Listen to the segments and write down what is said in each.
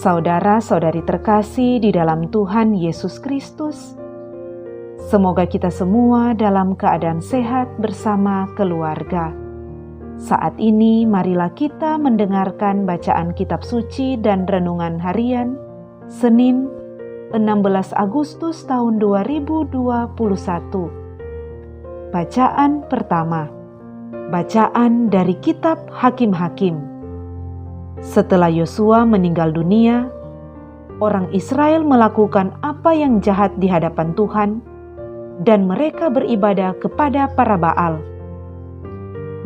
Saudara-saudari terkasih di dalam Tuhan Yesus Kristus, semoga kita semua dalam keadaan sehat bersama keluarga. Saat ini marilah kita mendengarkan bacaan kitab suci dan renungan harian Senin 16 Agustus tahun 2021. Bacaan pertama, bacaan dari kitab Hakim-Hakim. Setelah Yosua meninggal dunia, orang Israel melakukan apa yang jahat di hadapan Tuhan, dan mereka beribadah kepada para Baal.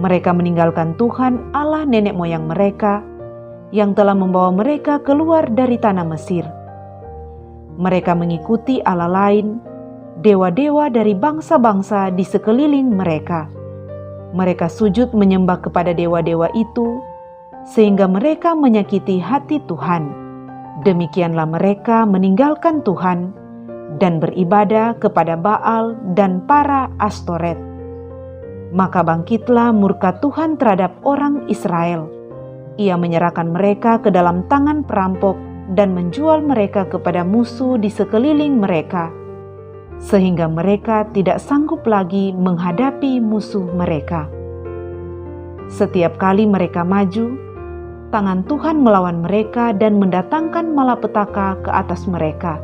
Mereka meninggalkan Tuhan Allah nenek moyang mereka, yang telah membawa mereka keluar dari tanah Mesir. Mereka mengikuti Allah lain, dewa-dewa dari bangsa-bangsa di sekeliling mereka. Mereka sujud menyembah kepada dewa-dewa itu, sehingga mereka menyakiti hati Tuhan. Demikianlah mereka meninggalkan Tuhan dan beribadah kepada Baal dan para Astoret. Maka bangkitlah murka Tuhan terhadap orang Israel. Ia menyerahkan mereka ke dalam tangan perampok dan menjual mereka kepada musuh di sekeliling mereka, sehingga mereka tidak sanggup lagi menghadapi musuh mereka. Setiap kali mereka maju, tangan Tuhan melawan mereka dan mendatangkan malapetaka ke atas mereka.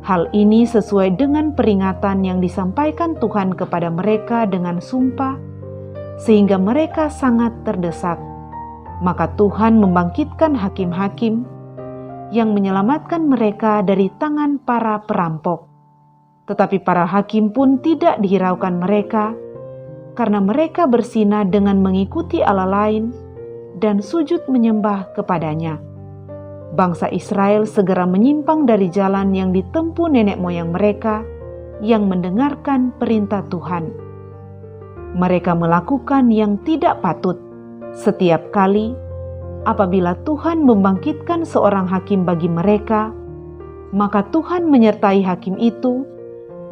Hal ini sesuai dengan peringatan yang disampaikan Tuhan kepada mereka dengan sumpah, sehingga mereka sangat terdesak. Maka Tuhan membangkitkan hakim-hakim yang menyelamatkan mereka dari tangan para perampok. Tetapi para hakim pun tidak dihiraukan mereka, karena mereka bersinah dengan mengikuti Allah lain dan sujud menyembah kepadanya. Bangsa Israel segera menyimpang dari jalan yang ditempuh nenek moyang mereka yang mendengarkan perintah Tuhan. Mereka melakukan yang tidak patut. Setiap kali apabila Tuhan membangkitkan seorang hakim bagi mereka, maka Tuhan menyertai hakim itu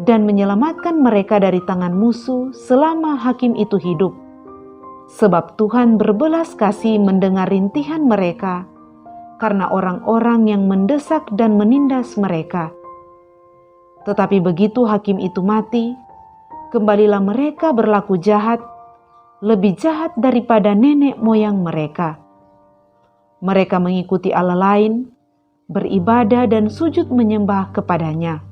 dan menyelamatkan mereka dari tangan musuh selama hakim itu hidup. Sebab Tuhan berbelas kasih mendengar rintihan mereka karena orang-orang yang mendesak dan menindas mereka. Tetapi begitu hakim itu mati, kembalilah mereka berlaku jahat, lebih jahat daripada nenek moyang mereka. Mereka mengikuti Allah lain, beribadah dan sujud menyembah kepadanya.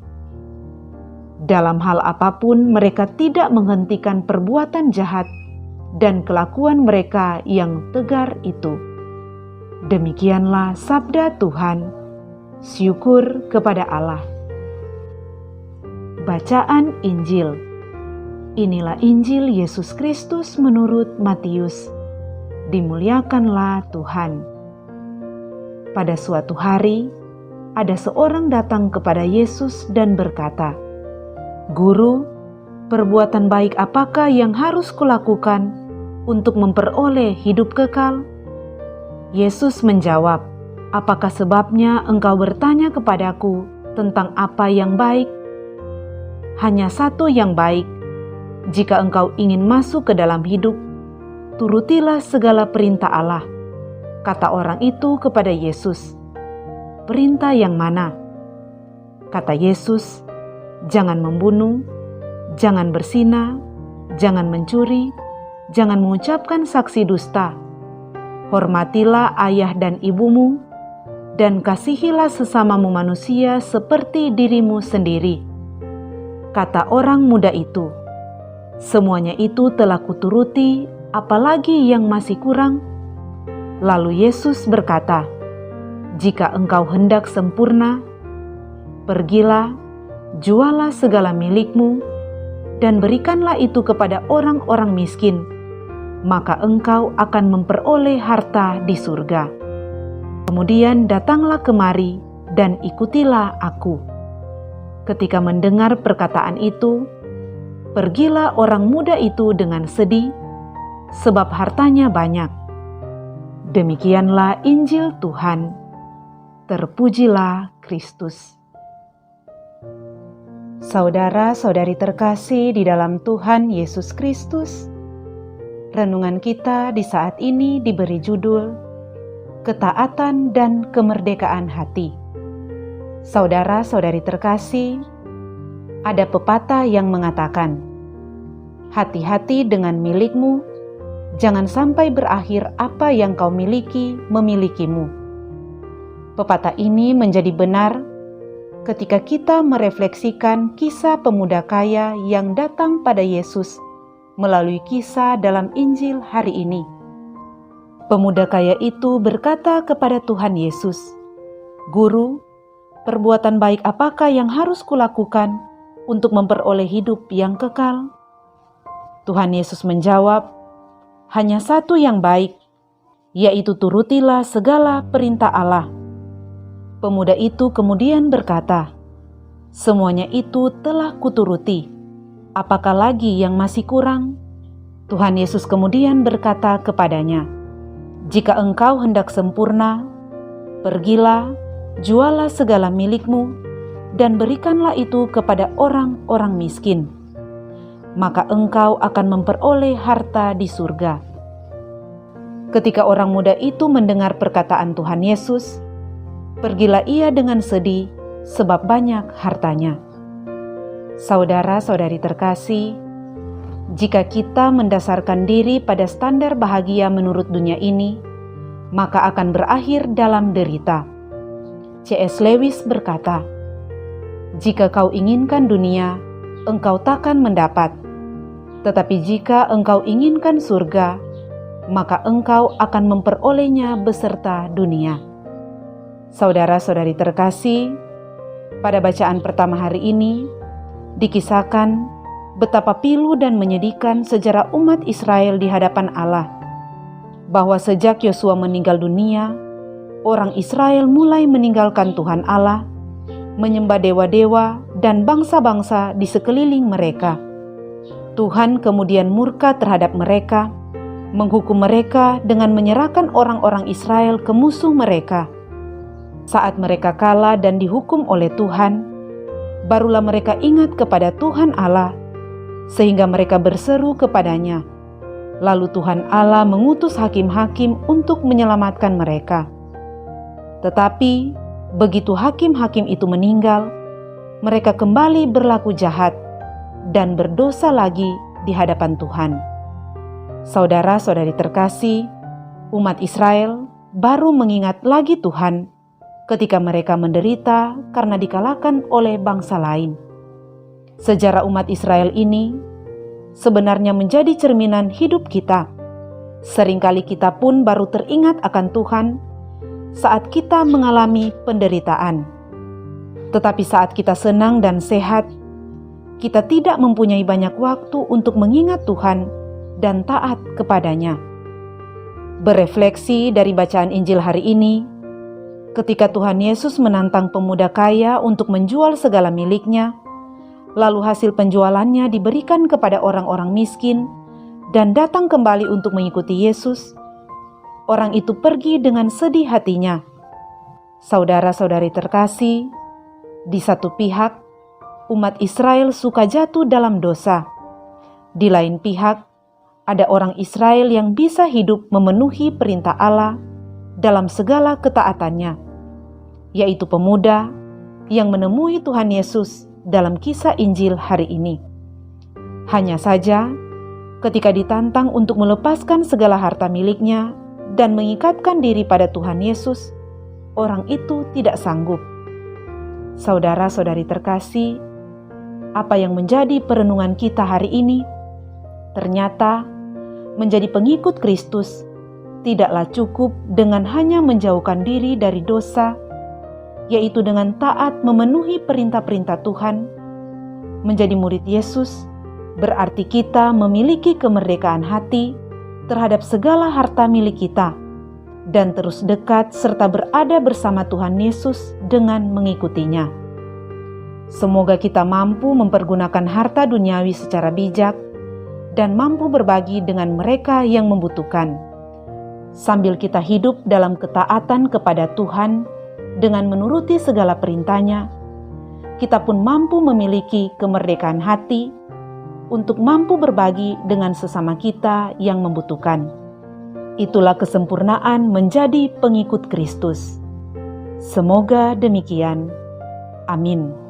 Dalam hal apapun mereka tidak menghentikan perbuatan jahat dan kelakuan mereka yang tegar itu. Demikianlah sabda Tuhan. Syukur kepada Allah. Bacaan Injil. Inilah Injil Yesus Kristus menurut Matius. Dimuliakanlah Tuhan. Pada suatu hari, ada seorang datang kepada Yesus dan berkata, "Guru, perbuatan baik apakah yang harus kulakukan untuk memperoleh hidup kekal?" Yesus menjawab, "Apakah sebabnya engkau bertanya kepadaku tentang apa yang baik? Hanya satu yang baik. Jika engkau ingin masuk ke dalam hidup, turutilah segala perintah Allah." Kata orang itu kepada Yesus, "Perintah yang mana?" Kata Yesus, "Jangan membunuh, jangan berzina, jangan mencuri, jangan mengucapkan saksi dusta. Hormatilah ayah dan ibumu, dan kasihilah sesamamu manusia seperti dirimu sendiri." Kata orang muda itu, "Semuanya itu telah kuturuti, apalagi yang masih kurang?" Lalu Yesus berkata, "Jika engkau hendak sempurna, pergilah, jualah segala milikmu, dan berikanlah itu kepada orang-orang miskin, maka engkau akan memperoleh harta di surga. Kemudian datanglah kemari dan ikutilah aku." Ketika mendengar perkataan itu, pergilah orang muda itu dengan sedih, sebab hartanya banyak. Demikianlah Injil Tuhan. Terpujilah Kristus. Saudara-saudari terkasih di dalam Tuhan Yesus Kristus, renungan kita di saat ini diberi judul ketaatan dan kemerdekaan hati. Saudara-saudari terkasih, ada pepatah yang mengatakan, hati-hati dengan milikmu, jangan sampai berakhir apa yang kau miliki memilikimu. Pepatah ini menjadi benar ketika kita merefleksikan kisah pemuda kaya yang datang pada Yesus melalui kisah dalam Injil hari ini. Pemuda kaya itu berkata kepada Tuhan Yesus, "Guru, perbuatan baik apakah yang harus kulakukan untuk memperoleh hidup yang kekal?" Tuhan Yesus menjawab, "Hanya satu yang baik, yaitu turutilah segala perintah Allah." Pemuda itu kemudian berkata, "Semuanya itu telah kuturuti. Apakah lagi yang masih kurang?" Tuhan Yesus kemudian berkata kepadanya, "Jika engkau hendak sempurna, pergilah, jualah segala milikmu, dan berikanlah itu kepada orang-orang miskin. Maka engkau akan memperoleh harta di surga." Ketika orang muda itu mendengar perkataan Tuhan Yesus, pergilah ia dengan sedih sebab banyak hartanya. Saudara-saudari terkasih, jika kita mendasarkan diri pada standar bahagia menurut dunia ini, maka akan berakhir dalam derita. C.S. Lewis berkata, "Jika kau inginkan dunia, engkau takkan mendapat. Tetapi jika engkau inginkan surga, maka engkau akan memperolehnya beserta dunia." Saudara-saudari terkasih, pada bacaan pertama hari ini, dikisahkan betapa pilu dan menyedihkan sejarah umat Israel di hadapan Allah, bahwa sejak Yosua meninggal dunia, orang Israel mulai meninggalkan Tuhan Allah, menyembah dewa-dewa dan bangsa-bangsa di sekeliling mereka. Tuhan kemudian murka terhadap mereka, menghukum mereka dengan menyerahkan orang-orang Israel ke musuh mereka. Saat mereka kalah dan dihukum oleh Tuhan, barulah mereka ingat kepada Tuhan Allah, sehingga mereka berseru kepadanya. Lalu Tuhan Allah mengutus hakim-hakim untuk menyelamatkan mereka. Tetapi begitu hakim-hakim itu meninggal, mereka kembali berlaku jahat dan berdosa lagi di hadapan Tuhan. Saudara-saudari terkasih, umat Israel baru mengingat lagi Tuhan ketika mereka menderita karena dikalahkan oleh bangsa lain. Sejarah umat Israel ini sebenarnya menjadi cerminan hidup kita. Seringkali kita pun baru teringat akan Tuhan saat kita mengalami penderitaan. Tetapi saat kita senang dan sehat, kita tidak mempunyai banyak waktu untuk mengingat Tuhan dan taat kepadanya. Berefleksi dari bacaan Injil hari ini, ketika Tuhan Yesus menantang pemuda kaya untuk menjual segala miliknya, lalu hasil penjualannya diberikan kepada orang-orang miskin dan datang kembali untuk mengikuti Yesus, orang itu pergi dengan sedih hatinya. Saudara-saudari terkasih, di satu pihak, umat Israel suka jatuh dalam dosa. Di lain pihak, ada orang Israel yang bisa hidup memenuhi perintah Allah dalam segala ketaatannya, yaitu pemuda yang menemui Tuhan Yesus dalam kisah Injil hari ini. Hanya saja, ketika ditantang untuk melepaskan segala harta miliknya dan mengikatkan diri pada Tuhan Yesus, orang itu tidak sanggup. Saudara-saudari terkasih, apa yang menjadi perenungan kita hari ini? Ternyata, menjadi pengikut Kristus tidaklah cukup dengan hanya menjauhkan diri dari dosa, yaitu dengan taat memenuhi perintah-perintah Tuhan. Menjadi murid Yesus berarti kita memiliki kemerdekaan hati terhadap segala harta milik kita dan terus dekat serta berada bersama Tuhan Yesus dengan mengikutinya. Semoga kita mampu mempergunakan harta duniawi secara bijak dan mampu berbagi dengan mereka yang membutuhkan, sambil kita hidup dalam ketaatan kepada Tuhan. Dengan menuruti segala perintahnya, kita pun mampu memiliki kemerdekaan hati untuk mampu berbagi dengan sesama kita yang membutuhkan. Itulah kesempurnaan menjadi pengikut Kristus. Semoga demikian. Amin.